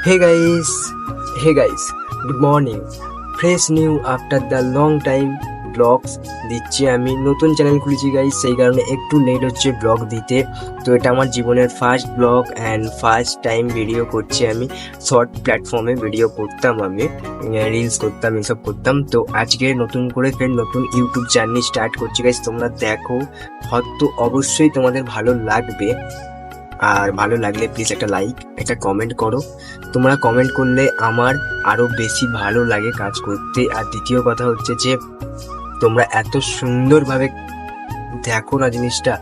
Hey guys, hey guys, good morning. Fresh new after the long time blogs দিচ্ছি। আমি নতুন channel খুলেছি guys, সেই কারণে একটু লেট হচ্ছে ব্লগ দিতে। তো এটা আমার জীবনের first blog and first time video করছি। আমি শর্ট প্ল্যাটফর্মে ভিডিও করতাম, আমি রিলস করতাম, এসব করতাম। তো আজকে নতুন করে ফের নতুন ইউটিউব চ্যানেল স্টার্ট করছি গাইস। তোমরা দেখো, হয়তো অবশ্যই তোমাদের ভালো লাগবে। আর ভালো লাগলে প্লিজ একটা লাইক, একটা কমেন্ট করো। তোমরা কমেন্ট করলে আমার আরো বেশি ভালো লাগে কাজ করতে। আর দ্বিতীয় কথা হচ্ছে যে তোমরা এত সুন্দরভাবে দেখো না, জিনিসটা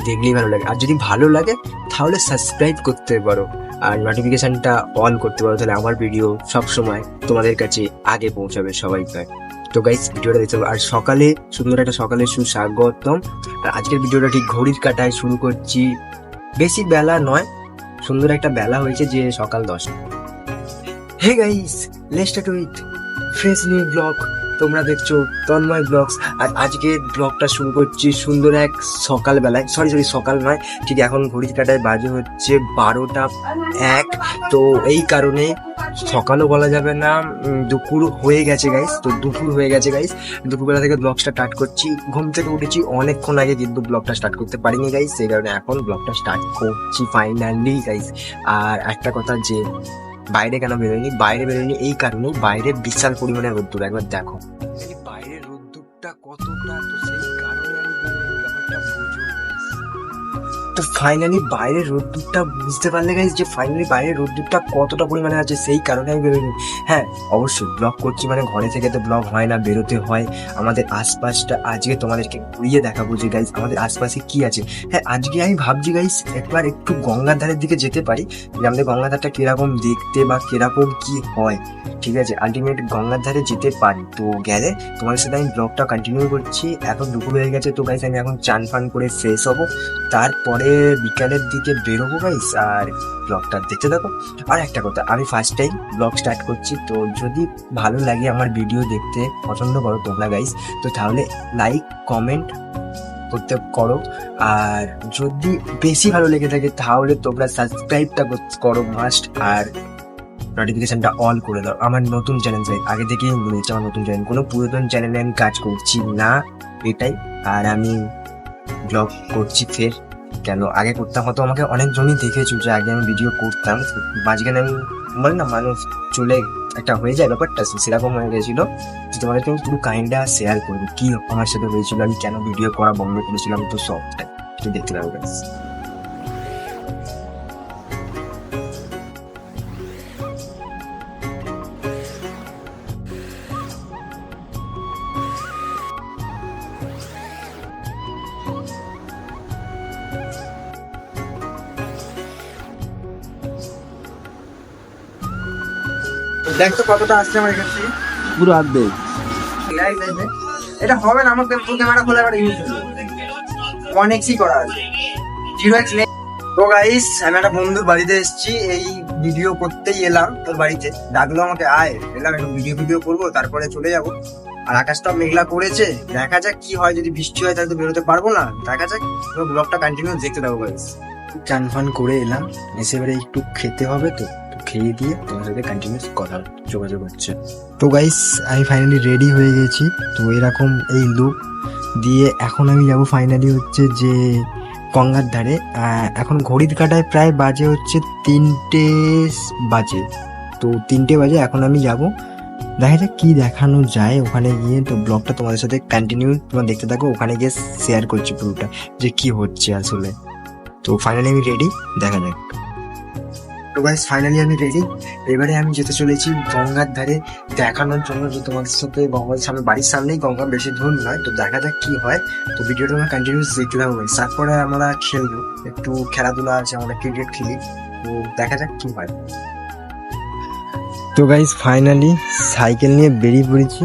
দেখলেই ভালো লাগে। আর যদি ভালো লাগে তাহলে সাবস্ক্রাইব করতে পারো আর নোটিফিকেশনটা অন করতে পারো, তাহলে আমার ভিডিও সবসময় তোমাদের কাছে আগে পৌঁছাবে সবাইকার। তো গাইস, ভিডিওটা দেখতে হবে। আর সকালে সুন্দর একটা সকালে সুস্বাগতম। আর আজকের ভিডিওটা ঠিক ঘড়ির কাঁটায় শুরু করছি। বেশি বেলা নয়, সুন্দর একটা বেলা হয়েছে যে সকাল 10টা। Hey guys, let's start with fresh new blog. তোমরা দেখছো তন্ময় ব্লগস। আর আজকে ব্লগটা শুরু করছি সুন্দর এক সকালবেলায়। সরি সকাল নয়, ঠিক এখন ঘড়ির কাঁটায় বাজে হচ্ছে 12টা 1। তো এই কারণে সকালও বলা যাবে না, দুপুর হয়ে গেছে গাইস। তো দুপুর হয়ে গেছে গাইস, দুপুরবেলা থেকে ব্লগটা স্টার্ট করছি। ঘুম থেকে উঠেছি অনেকক্ষণ আগে, কিন্তু ব্লগটা স্টার্ট করতে পারিনি গাইস, সেই কারণে এখন ব্লগটা স্টার্ট করছি ফাইনালি গাইস। আর একটা কথা, যে বাইরে কেন বেরোয়নি, বাইরে বেরোয়নি এই কারণে, বাইরে বিশাল পরিমাণে রোদ্দুর। একবার দেখো বাইরের রোদ্দুরটা কতটা, তো সেই কারণে আমি বেরোয়নি, ব্যাপারটা বুঝো guys। তো ফাইনালি বাইরের রোদ্দুরটা বুঝতে পারলে গাইস, যে ফাইনালি বাইরের রোদ্দুরটা কতটা পরিমাণে আছে, সেই কারণে আমি বেরোইনি। হ্যাঁ, অবশ্যই ব্লগ করছি মানে ঘরে থেকে তো ব্লগ হয় না, বেরোতে হয়। আমাদের আশপাশটা আজকে তোমাদেরকে ঘুরিয়ে দেখাবো যে গাইস আমাদের আশপাশে কি আছে। হ্যাঁ, আজকে আমি ভাবছি গাইস একবার একটু গঙ্গার ধারের দিকে যেতে পারি, যে আমাদের গঙ্গার ধারটা কিরকম দেখতে বা কিরকম কি হয়। ঠিক আছে, আলটিমেট গঙ্গার ধারে যেতে পারি। তো গেলে তোমাদের সাথে আমি ব্লগটা কন্টিনিউ করছি। এখন দুপুর হয়ে গেছে, তো গাইস আমি এখন চান ফান করে ফ্রেশ হবো, তারপরে বিকালের দিকে বেরোবো গাইস। আর ব্লগটা দেখতে থাকো। আর একটা কথা, আমি ফার্স্ট টাইম ব্লগ স্টার্ট করছি, তো যদি ভালো লাগে আমার ভিডিও দেখতে পছন্দ করো তোমরা গাইস, তো তাহলে লাইক কমেন্ট করতে করো। আর যদি বেশি ভালো লেগে থাকে তাহলে তোমরা সাবস্ক্রাইবটা করো মাস্ট। আর নোটিফিকেশনটা অন করে দাও। আমার নতুন চ্যানেল, আগে থেকেই বলেছি আমার নতুন চ্যানেল, কোনো পুরাতন চ্যানেলে আমি কাজ করছি না, এটাই। আর আমি ব্লগ করছি ফের, কেন আগে করতাম, হয়তো আমাকে অনেকজনই দেখেছো যে আগে আমি ভিডিও করতাম, মাঝখানে আমি বলি না মানুষ চলে একটা হয়ে যায়, ব্যাপারটা সেরকম হয়ে গেছিল। তো তোমাদেরকে আমি পুরো কাইন্ডটা শেয়ার করবো কি আমার সাথে হয়েছিল, আমি কেন ভিডিও করা বন্ধ করেছিলাম, তো সবটাই একটু দেখতে পাবো গাইস। দেখ তো কতটা আসছে আমার কাছে, পুরো অর্ধেক। এটা হবে না, আমার ফুল ক্যামেরা খোলা এবার ইউজ অনেকই করা আছে 0x। তো গাইস, আমি একটা বন্ধুর বাড়িতে এসেছি, এই ভিডিও করতেই এলাম। তোর বাড়িতে ডাকলো আমাকে, আয়। এলাম, একটু ভিডিও করবো, তারপরে চলে যাবো। আর আকাশটা মেঘলা করেছে, দেখা যাক কি হয়। যদি বৃষ্টি হয় তাহলে তো বেরোতে পারবো না, দেখা যাক। ব্লগটা কন্টিনিউ দেখতে থাকবো গাইস। চান ফান করে এলাম, এসে এবারে একটু খেতে হবে, তো খেয়ে দিয়ে তোমার সাথে কন্টিনিউস কথা যোগাযোগ হচ্ছে। তো গাইস, আমি ফাইনালি রেডি হয়ে গেছি। তো এরকম এই লুক দিয়ে এখন আমি যাবো ফাইনালি হচ্ছে যে গঙ্গার ধারে। এখন ঘড়ির কাঁটায় প্রায় বাজে হচ্ছে 3টে বাজে। তো 3টে বাজে, এখন আমি যাব, দেখা যাক কি দেখানো যায় ওখানে গিয়ে। তো ব্লগটা তোমাদের সাথে কন্টিনিউ তোমরা দেখতে থাকো, ওখানে গিয়ে শেয়ার করছি পুরোটা যে কি হচ্ছে আসলে। তো ফাইনালি আমি রেডি, দেখা যাক। তো গাইস, ফাইনালি আমি রেডি। এবারে আমি যেতে চলেছি গঙ্গার ধারে দেখানোর জন্য, যে তোমাদের সাথে গঙ্গার সামনে, বাড়ির সামনেই গঙ্গা, বেশি দূর নয়। তো দেখা যাক কি হয়। তো ভিডিওটা আমরা কন্টিনিউস দেখতে থাকবো। তারপরে আমরা খেলবো, একটু খেলাধুলা আছে, আমরা ক্রিকেট খেলি। তো দেখা যাক কি হয়। তো গাইস, ফাইনালি সাইকেল নিয়ে বেরিয়ে পড়েছি।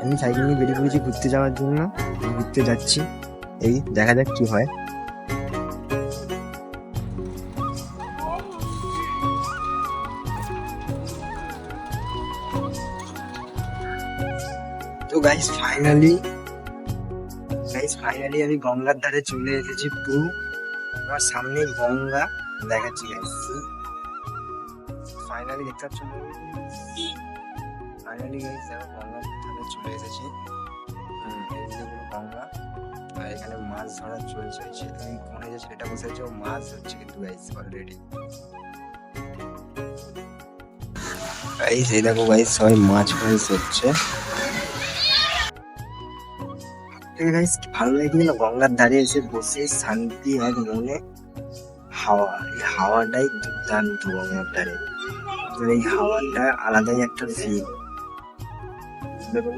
আমি সাইকেল নিয়ে বেরিয়ে পড়েছি ঘুরতে যাওয়ার জন্য, ঘুরতে যাচ্ছি। এই দেখা যাক কি হয়। তো গাইস, ফাইনালি আমি গঙ্গার ধারে চলে এসেছি। পুরো আমার সামনে গঙ্গা দেখাচ্ছি গাইস। ফাইনালি দেখতে পাচ্ছ, ফাইনালি গাইস দেখো গঙ্গার ধারে চলে এসেছি। এই যে পুরো গঙ্গা, আর এখানে মাছ ধরা চলছে। তুমি কোনে যে সেটা বসে আছে, ও মাছ হচ্ছে কিন্তু গাইস অলরেডি। গাইস এই দেখো গাইস সবাই মাছ ফাছ হচ্ছে। গাইস ভালো লাগে না গঙ্গার ধারে এসে বসে শান্তি এক মনে হাওয়া, এই হাওয়াটাই দুর্দান্ত গঙ্গার ধারে। এই হাওয়াটা আলাদাই একটা ফিল। দেখো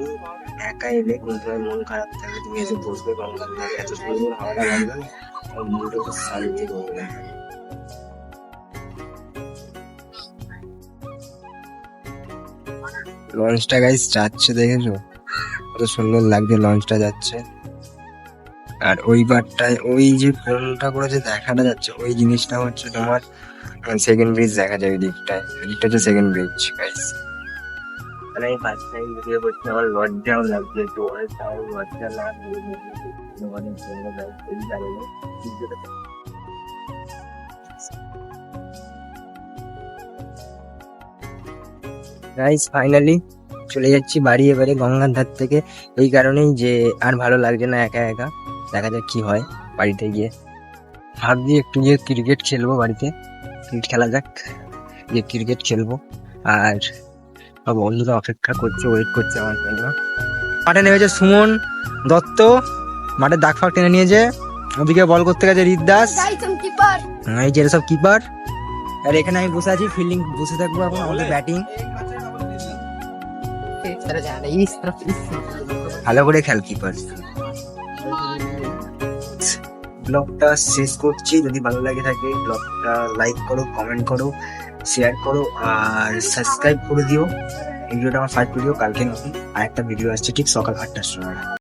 একা এলে কোনো তোমার মন খারাপ থাকলে তুমি এসে বসবে গঙ্গার ধারে, এত সুন্দর হাওয়াটা লাগবে না, আমার মনটা খুব শান্তি করবে। লঞ্চটা গাইস যাচ্ছে, দেখেছো কত সুন্দর লাগছে লঞ্চটা যাচ্ছে। আর ওই পারটায় ওই যে কোনটা করে যে দেখাটা যাচ্ছে, ওই জিনিসটা হচ্ছে তোমার সেকেন্ড ব্রিজ দেখা যায়। ওই দিকটায়, ওই দিকটা হচ্ছে সেকেন্ড ব্রিজ গাইস। মানে আমি ফার্স্ট টাইম ভিডিও করছি, আমার লজ্জাও লাগছে একটু, অনেক তাও লজ্জা লাগবে অনেক গাইস। ফাইনালি চলে যাচ্ছি বাড়ি এবারে গঙ্গার ধার থেকে, এই কারণেই যে আর ভালো লাগছে না একা একা। দেখা যাক কি হয় বাড়িতে গিয়ে। ভাবছি একটু গিয়ে ক্রিকেট খেলবো বাড়িতে, ক্রিকেট খেলা যাক, গিয়ে ক্রিকেট খেলবো। আর সব বন্ধুরা অপেক্ষা করছে, ওয়েট করছে আমার জন্য। মাঠে নেমেছে সুমন দত্ত, মাঠে দাগ ফাগ টেনে নিয়েছে। ওদিকে বল করতে গেছে রিত দাস, এই যে সব কিপার। আর এখানে আমি বসে আছি, ফিল্ডিং বসে থাকবো এখন, আমাদের ব্যাটিং। ভালো করে খেল কিপার। ব্লগটা শেষ করছি, যদি ভালো লাগে থাকে ব্লগটা লাইক করো, কমেন্ট করো, শেয়ার করো, আর সাবস্ক্রাইব করে দিও। ভিডিওটা আমার ফার্স্ট ভিডিও, কালকে নতুন আর একটা ভিডিও আসছে ঠিক সকাল 8টার সময়।